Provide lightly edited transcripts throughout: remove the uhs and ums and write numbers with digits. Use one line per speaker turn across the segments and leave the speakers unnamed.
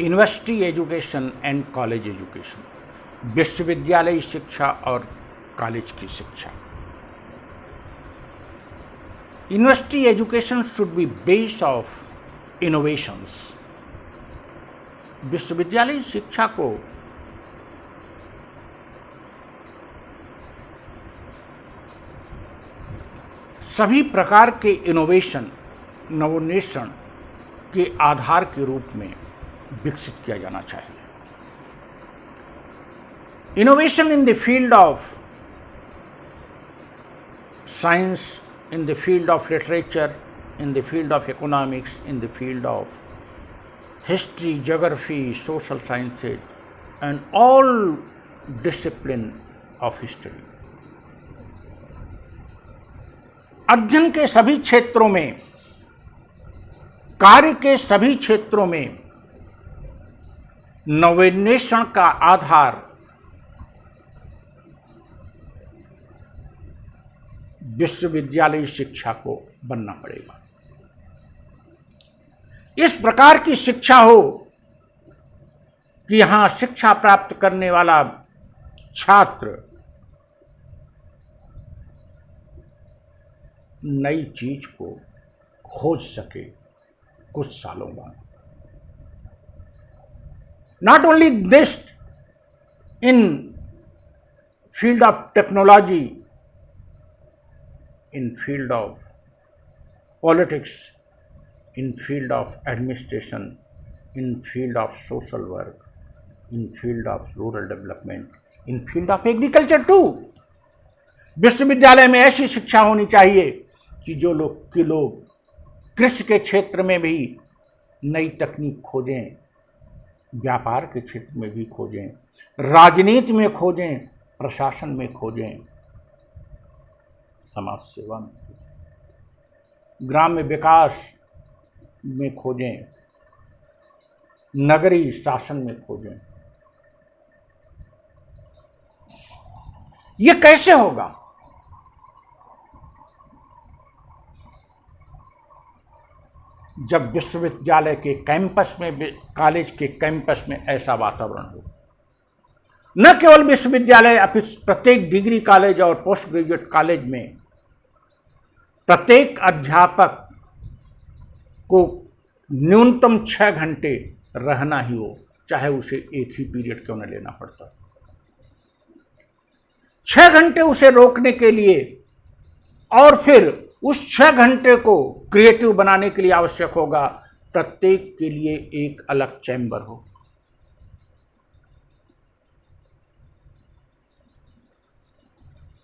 University education and college education, विश्वविद्यालय शिक्षा और कॉलेज की शिक्षा। University education should be base of innovations. विश्वविद्यालय शिक्षा को सभी प्रकार के इनोवेशन, नवोन्मेषण के आधार के रूप में विकसित किया जाना चाहिए। Innovation in the field of science, in the field of literature, in the field of economics, in the field of history, geography, social sciences, and all discipline of history. अध्ययन के सभी क्षेत्रों में, कार्य के सभी क्षेत्रों में नवोन्मेषण का आधार विश्वविद्यालय शिक्षा को बनना पड़ेगा। इस प्रकार की शिक्षा हो कि यहां शिक्षा प्राप्त करने वाला छात्र नई चीज को खोज सके कुछ सालों बाद। Not only this in field of technology, in field of politics, in field of administration, in field of social work, in field of rural development, in field of agriculture too. विश्वविद्यालय में ऐसी शिक्षा होनी चाहिए कि जो लोग कृषि के क्षेत्र में भी नई तकनीक खोजें, व्यापार के क्षेत्र में भी खोजें, राजनीति में खोजें, प्रशासन में खोजें, समाज सेवा में खोजें, ग्राम्य विकास में खोजें, नगरीय शासन में खोजें। ये कैसे होगा? जब विश्वविद्यालय के कैंपस में, कॉलेज के कैंपस में ऐसा वातावरण हो। न केवल विश्वविद्यालय, अपितु प्रत्येक डिग्री कॉलेज और पोस्ट ग्रेजुएट कॉलेज में प्रत्येक अध्यापक को न्यूनतम 6 घंटे रहना ही हो, चाहे उसे एक ही पीरियड क्यों न लेना पड़ता। 6 घंटे उसे रोकने के लिए और फिर उस 6 घंटे को क्रिएटिव बनाने के लिए आवश्यक होगा प्रत्येक के लिए एक अलग चैम्बर हो।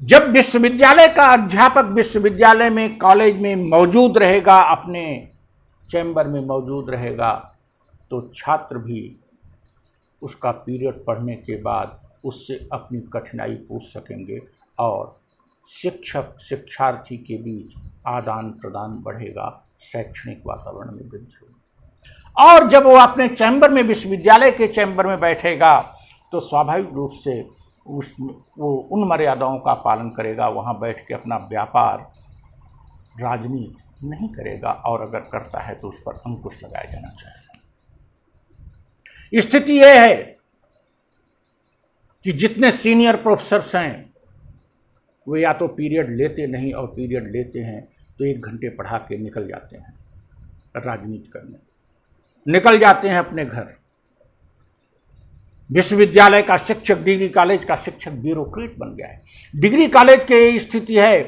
जब विश्वविद्यालय का अध्यापक विश्वविद्यालय में, कॉलेज में मौजूद रहेगा, अपने चैम्बर में मौजूद रहेगा, तो छात्र भी उसका पीरियड पढ़ने के बाद उससे अपनी कठिनाई पूछ सकेंगे और शिक्षक शिक्षार्थी के बीच आदान प्रदान बढ़ेगा, शैक्षणिक वातावरण में वृद्धि होगी। और जब वो अपने चैम्बर में, विश्वविद्यालय के चैम्बर में बैठेगा तो स्वाभाविक रूप से वो उन मर्यादाओं का पालन करेगा, वहाँ बैठ के अपना व्यापार, राजनीति नहीं करेगा, और अगर करता है तो उस पर अंकुश लगाया जाना चाहिए। स्थिति यह है कि जितने सीनियर प्रोफेसर्स हैं वो या तो पीरियड लेते नहीं, और पीरियड लेते हैं तो 1 घंटे पढ़ा के निकल जाते हैं राजनीति करने, निकल जाते हैं अपने घर। विश्वविद्यालय का शिक्षक डिग्री कॉलेज का शिक्षक ब्यूरोक्रेट बन गया है। डिग्री कॉलेज की यही स्थिति है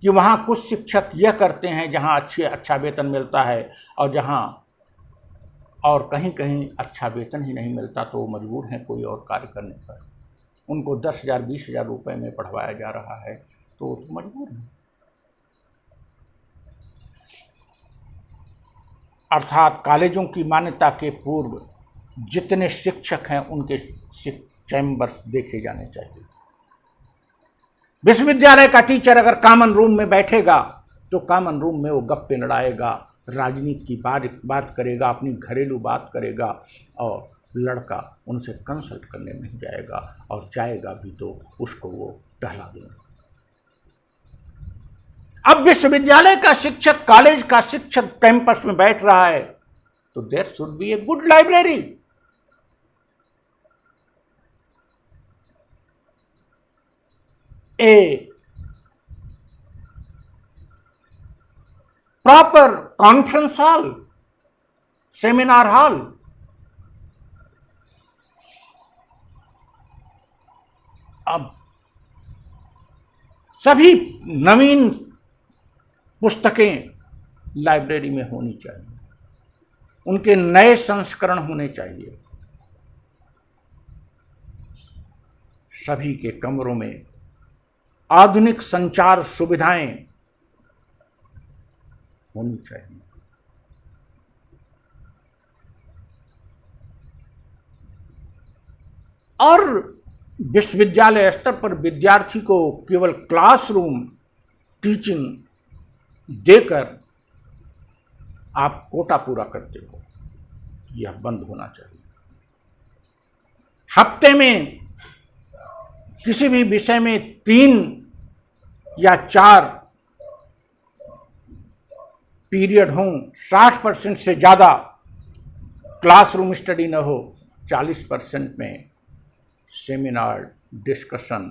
कि वहाँ कुछ शिक्षक यह करते हैं जहाँ अच्छा वेतन मिलता है, और जहाँ और कहीं कहीं अच्छा वेतन ही नहीं मिलता तो वो मजबूर हैं कोई और कार्य करने पर। उनको 10,000 20,000 रुपये में पढ़वाया जा रहा है तो वो तो मजबूर हैं। अर्थात कॉलेजों की मान्यता के पूर्व जितने शिक्षक हैं उनके चैम्बर्स देखे जाने चाहिए। विश्वविद्यालय का टीचर अगर कॉमन रूम में बैठेगा तो कॉमन रूम में वो गप्पे लड़ाएगा, राजनीति की बात करेगा, अपनी घरेलू बात करेगा, और लड़का उनसे कंसल्ट करने नहीं जाएगा, और जाएगा भी तो उसको वो टहला देंगे। अब विश्वविद्यालय का शिक्षक, कॉलेज का शिक्षक कैंपस में बैठ रहा है तो there should be a good library, a proper conference hall, seminar hall. अब सभी नवीन पुस्तकें लाइब्रेरी में होनी चाहिए, उनके नए संस्करण होने चाहिए। सभी के कमरों में आधुनिक संचार सुविधाएं होनी चाहिए। और विश्वविद्यालय स्तर पर विद्यार्थी को केवल क्लासरूम टीचिंग देकर आप कोटा पूरा करते हो, यह बंद होना चाहिए। हफ्ते में किसी भी विषय में 3 या 4 पीरियड हों, 60% से ज़्यादा क्लासरूम स्टडी न हो, 40% में सेमिनार, डिस्कशन,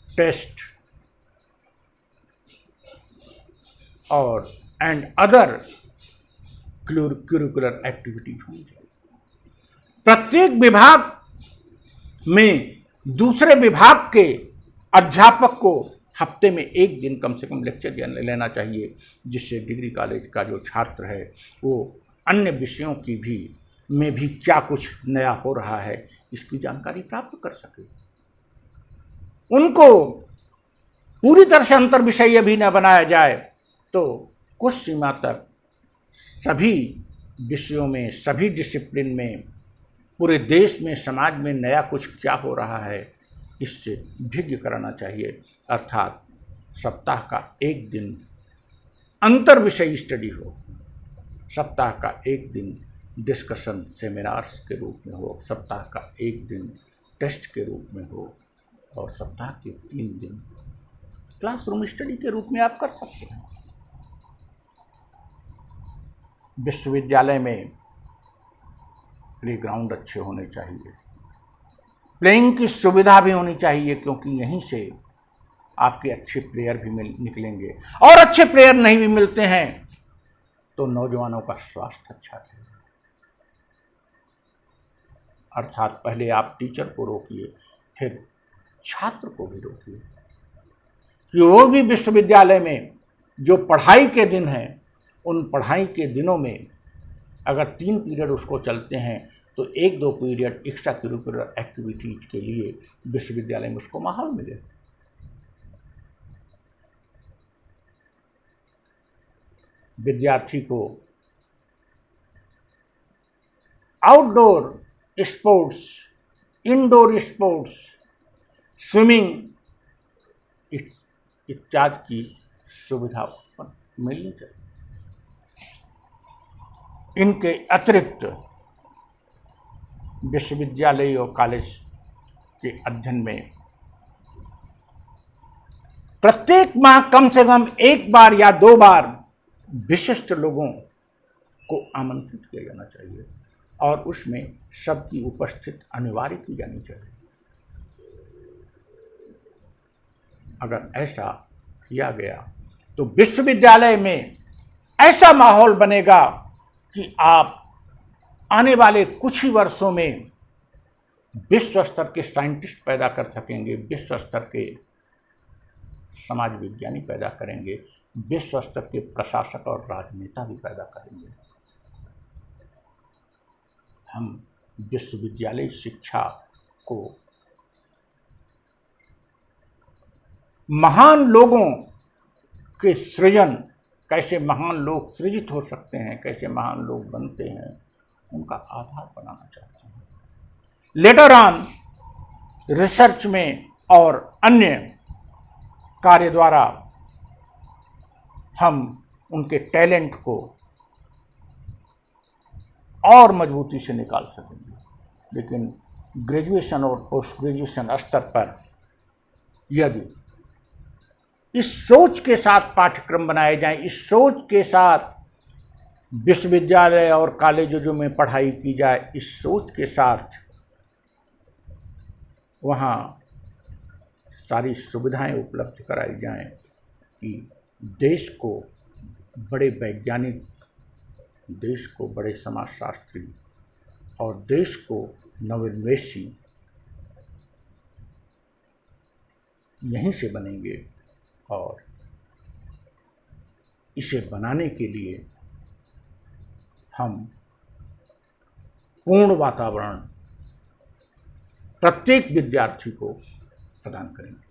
टेस्ट और एंड अदर करिकुलर एक्टिविटीज होनी चाहिए। प्रत्येक विभाग में दूसरे विभाग के अध्यापक को हफ्ते में 1 दिन कम से कम लेक्चर लेना चाहिए, जिससे डिग्री कॉलेज का जो छात्र है वो अन्य विषयों की में भी क्या कुछ नया हो रहा है इसकी जानकारी प्राप्त कर सके। उनको पूरी तरह से अंतर विषय भी न बनाया जाए तो कुछ सीमा तक सभी विषयों में, सभी डिसिप्लिन में, पूरे देश में, समाज में नया कुछ क्या हो रहा है इससे भिज्ञ कराना चाहिए। अर्थात सप्ताह का 1 दिन अंतर विषय स्टडी हो, सप्ताह का 1 दिन डिस्कशन सेमिनार्स के रूप में हो, सप्ताह का 1 दिन टेस्ट के रूप में हो और सप्ताह के 3 दिन क्लासरूम स्टडी के रूप में आप कर सकते हैं। विश्वविद्यालय में प्लेग्राउंड अच्छे होने चाहिए, प्लेइंग की सुविधा भी होनी चाहिए, क्योंकि यहीं से आपके अच्छे प्लेयर भी निकलेंगे, और अच्छे प्लेयर नहीं भी मिलते हैं तो नौजवानों का स्वास्थ्य अच्छा है। अर्थात पहले आप टीचर को रोकिए, फिर छात्र को भी रोकिए कि वो भी विश्वविद्यालय में जो पढ़ाई के दिन हैं, उन पढ़ाई के दिनों में अगर 3 पीरियड उसको चलते हैं तो 1-2 पीरियड एक्स्ट्रा करिकुलर एक्टिविटीज के लिए विश्वविद्यालय में उसको माहौल मिले। विद्यार्थी को outdoor sports, indoor sports, swimming इत्यादि की सुविधा मिलनी चाहिए। इनके अतिरिक्त विश्वविद्यालय और कॉलेज के अध्ययन में प्रत्येक माह कम से कम 1 बार या 2 बार विशिष्ट लोगों को आमंत्रित किया जाना चाहिए और उसमें सबकी उपस्थिति अनिवार्य की जानी चाहिए। अगर ऐसा किया गया तो विश्वविद्यालय में ऐसा माहौल बनेगा कि आप आने वाले कुछ ही वर्षों में विश्व स्तर के साइंटिस्ट पैदा कर सकेंगे, विश्व स्तर के समाज विज्ञानी पैदा करेंगे, विश्व स्तर के प्रशासक और राजनेता भी पैदा करेंगे। हम विश्वविद्यालय शिक्षा को महान लोगों के सृजन, कैसे महान लोग सृजित हो सकते हैं, कैसे महान लोग बनते हैं, उनका आधार बनाना चाहते हैं। लेटर ऑन रिसर्च में और अन्य कार्य द्वारा हम उनके टैलेंट को और मजबूती से निकाल सकेंगे। लेकिन ग्रेजुएशन और पोस्ट ग्रेजुएशन स्तर पर यदि इस सोच के साथ पाठ्यक्रम बनाए जाएं, इस सोच के साथ विश्वविद्यालय और कॉलेजों में पढ़ाई की जाए, इस सोच के साथ वहाँ सारी सुविधाएं उपलब्ध कराई जाएं कि देश को बड़े वैज्ञानिक, देश को बड़े समाजशास्त्री और देश को नवोन्मेषी यहीं से बनेंगे। और इसे बनाने के लिए हम पूर्ण वातावरण प्रत्येक विद्यार्थी को प्रदान करेंगे।